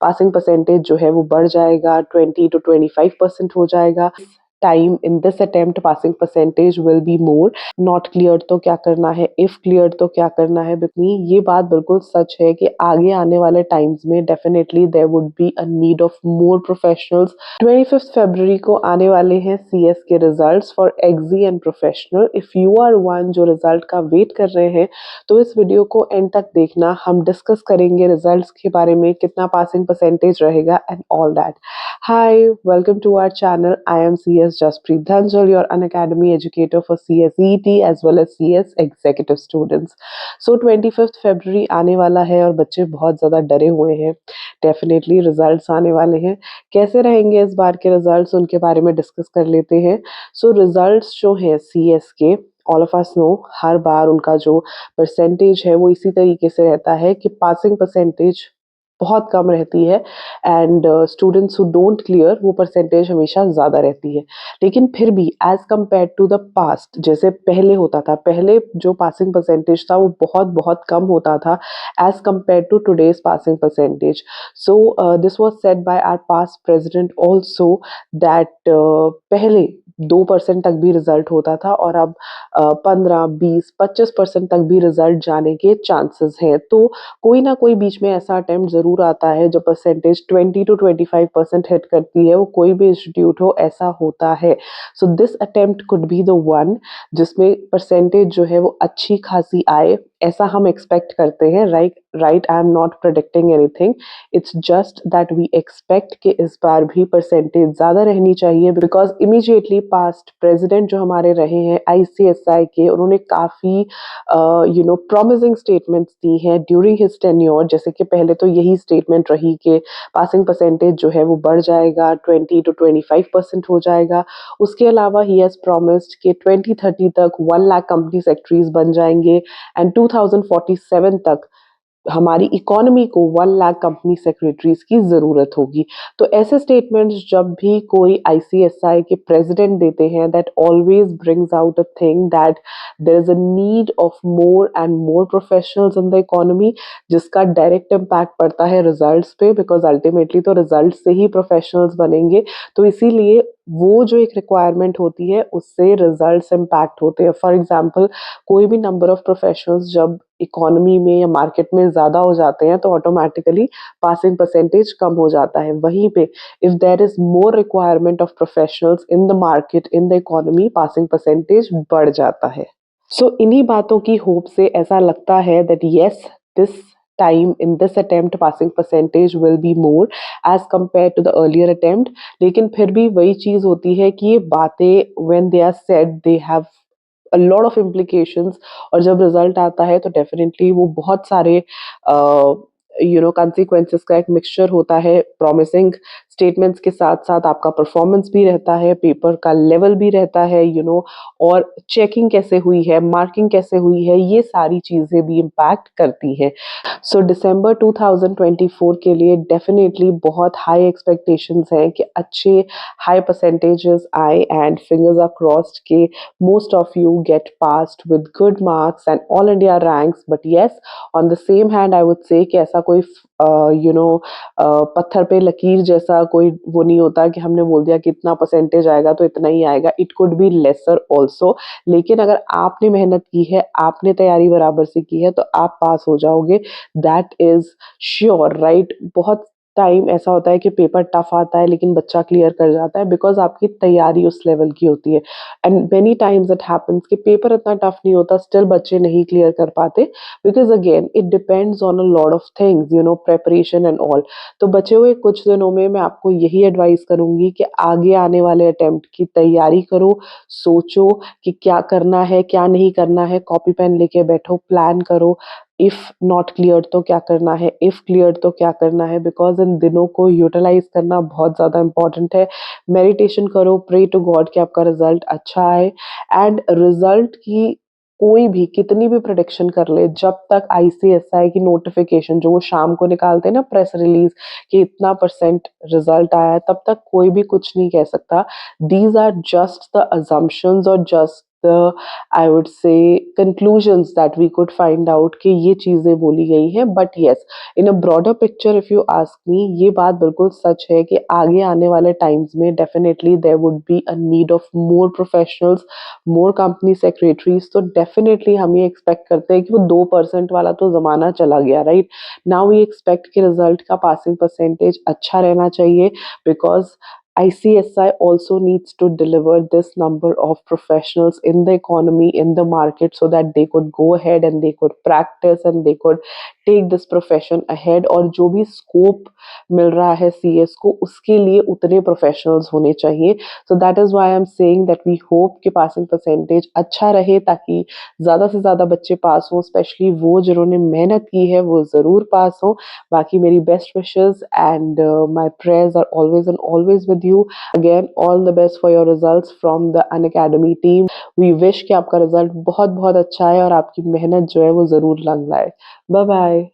Passing percentage जो है वो बढ़ जाएगा, 20 to 25% हो जाएगा। Time in this attempt passing percentage will be more. Not clear तो क्या करना है, इफ क्लियर तो क्या करना है। ये बात बिल्कुल सच है कि आगे आने वाले टाइम्स में definitely there would be a need of more professionals. 25 फरवरी को आने वाले हैं सीएस के रिजल्ट्स फॉर एग्जी and professional. If you are one जो रिजल्ट का वेट कर रहे हैं तो इस वीडियो को एंड तक देखना। हम डिस्कस करेंगे रिजल्ट्स के बारे में, कितना पासिंग परसेंटेज रहेगा and all that. Hi, welcome to our channel. I am CS Jaspreet Dhanjal, your Unacademy educator for CS ET as well as CS executive students. So 25th February आने वाला है और बच्चे बहुत ज़्यादा डरे हुए हैं। डेफिनेटली रिजल्ट्स आने वाले हैं। कैसे रहेंगे इस बार के रिजल्ट्स, उनके बारे में डिस्कस कर लेते हैं। सो रिजल्ट्स जो है CS के, ऑल ऑफ अस नो, हर बार उनका जो परसेंटेज है वो इसी तरीके से रहता है कि पासिंग परसेंटेज बहुत कम रहती है and students who don't clear वो परसेंटेज हमेशा ज़्यादा रहती है। लेकिन फिर भी as compare to the past, जैसे पहले होता था, पहले जो पासिंग परसेंटेज था वो बहुत बहुत कम होता था as compare to today's passing percentage. So this was said by our past president also that पहले 2% तक भी रिजल्ट होता था और अब 15, 20, 25% तक भी रिजल्ट जाने के चांसेस हैं। तो कोई ना कोई बीच में ऐसा अटेम्प्ट ज़रूर आता है जो परसेंटेज 20 to 25% हिट करती है। वो कोई भी इंस्टीट्यूट हो, ऐसा होता है। So this attempt could be the one जिसमें परसेंटेज जो है वो अच्छी खासी आए, ऐसा हम एक्सपेक्ट करते हैं। Right, I am not predicting anything, it's just that we expect कि इस बार भी परसेंटेज ज़्यादा रहनी चाहिए बिकॉज इमीडिएटली पास्ट प्रेसिडेंट जो हमारे रहे हैं ICSI के, उन्होंने काफ़ी प्रॉमिसिंग स्टेटमेंट्स दी हैं ड्यूरिंग हिज टेन्योर। जैसे कि पहले तो यही स्टेटमेंट रही कि पासिंग परसेंटेज जो है वो बढ़ जाएगा, 20 to 25% हो जाएगा। उसके अलावा ही हैज़ प्रॉमिस्ड कि 2030 तक 1 लाख कंपनी सेक्रेटरीज बन जाएंगे एंड 2047 तक हमारी इकोनॉमी को 1 लाख कंपनी सेक्रेटरीज की ज़रूरत होगी। तो ऐसे स्टेटमेंट्स जब भी कोई ICSI के प्रेसिडेंट देते हैं, that always brings out a thing that there is a need of more and more professionals in the economy, जिसका डायरेक्ट इम्पैक्ट पड़ता है रिजल्ट्स पे बिकॉज अल्टीमेटली तो रिजल्ट से ही प्रोफेशनल्स बनेंगे। तो इसीलिए वो जो एक रिक्वायरमेंट होती है उससे रिजल्ट्स इम्पैक्ट होते हैं। फॉर एग्जाम्पल, कोई भी नंबर ऑफ प्रोफेशनल्स जब इकोनॉमी में या मार्केट में ज़्यादा हो जाते हैं तो ऑटोमेटिकली पासिंग परसेंटेज कम हो जाता है। वहीं पे if there is more requirement of professionals in the market, in the economy, passing percentage बढ़ जाता है। सो इन्हीं बातों की होप से ऐसा लगता है that yes, this time in this attempt passing percentage will be more as compared to the earlier attempt। लेकिन फिर भी वही चीज होती है कि ये बातें when they are said they have a lot of implications। और जब रिजल्ट आता है तो डेफिनेटली वो बहुत सारे consequences का एक मिक्सचर होता है। प्रॉमिसिंग स्टेटमेंट्स के साथ साथ आपका परफॉर्मेंस भी रहता है, पेपर का लेवल भी रहता है, और चेकिंग कैसे हुई है, मार्किंग कैसे हुई है, ये सारी चीज़ें भी इम्पैक्ट करती हैं। सो दिसंबर 2024 के लिए डेफिनेटली बहुत हाई एक्सपेक्टेशंस हैं कि अच्छे हाई परसेंटेजेस आए एंड फिंगर्स आर क्रॉस्ड के most of you get passed with good marks and all India ranks। but yes, on the same hand I would say कि ऐसा कोई पत्थर पे लकीर जैसा कोई वो नहीं होता कि हमने बोल दिया कि इतना परसेंटेज आएगा तो इतना ही आएगा। It could be lesser also. लेकिन अगर आपने मेहनत की है, आपने तैयारी बराबर से की है तो आप पास हो जाओगे, दैट इज श्योर। राइट, बहुत टाइम ऐसा होता है कि पेपर टफ आता है लेकिन बच्चा क्लियर कर जाता है बिकॉज आपकी तैयारी उस लेवल की होती है। And many times it happens कि पेपर इतना टफ नहीं होता, स्टिल बच्चे नहीं क्लियर कर पाते because again it depends on a lot of things, preparation and all. तो बचे हुए कुछ दिनों में मैं आपको यही एडवाइस करूंगी कि आगे आने वाले अटेम्प्ट की तैयारी करो, सोचो कि क्या करना है क्या नहीं करना है, कॉपी पेन लेके बैठो, प्लान करो। इफ नॉट क्लियर तो क्या करना है, इफ क्लियर तो क्या करना है, बिकॉज इन दिनों को यूटिलाइज करना बहुत ज़्यादा इंपॉर्टेंट है। मेडिटेशन करो, प्रे टू गॉड कि आपका रिजल्ट अच्छा आए। एंड रिजल्ट की कोई भी कितनी भी प्रोडिक्शन कर ले, जब तक ICSI की नोटिफिकेशन जो वो शाम को निकालते हैं ना, प्रेस रिलीज कि इतना परसेंट रिजल्ट आया है, तब तक कोई भी कुछ नहीं कह सकता। These are just the assumptions और just the, I would say, conclusions that we could find out कि ये चीज़ें बोली गई हैं. But yes, in a broader picture, if you ask me, ये बात बिल्कुल सच है कि आगे आने वाले times में definitely there would be a need of more professionals, more company secretaries. तो definitely हम ये expect करते हैं कि वो 2% वाला तो ज़माना चला गया, right? Now we expect कि result का passing percentage अच्छा रहना चाहिए, because ICSI also needs to deliver this number of professionals in the economy, in the market, so that they could go ahead and they could practice and they could take this profession ahead. और जो भी scope मिल रहा है CS को, उसके लिए उतने professionals होने चाहिए. So that is why I'm saying that we hope कि passing percentage अच्छा रहे, ताकि ज़्यादा से ज़्यादा बच्चे पास हों, स्पेशली वो जिन्होंने मेहनत की है वो ज़रूर पास हों. बाकी मेरी best wishes and my prayers are always and always with you. Again all the best for your results from the Unacademy team. We wish कि आपका रिजल्ट बहुत बहुत अच्छा है और आपकी मेहनत जो है वो ज़रूर रंग लाए. Bye bye.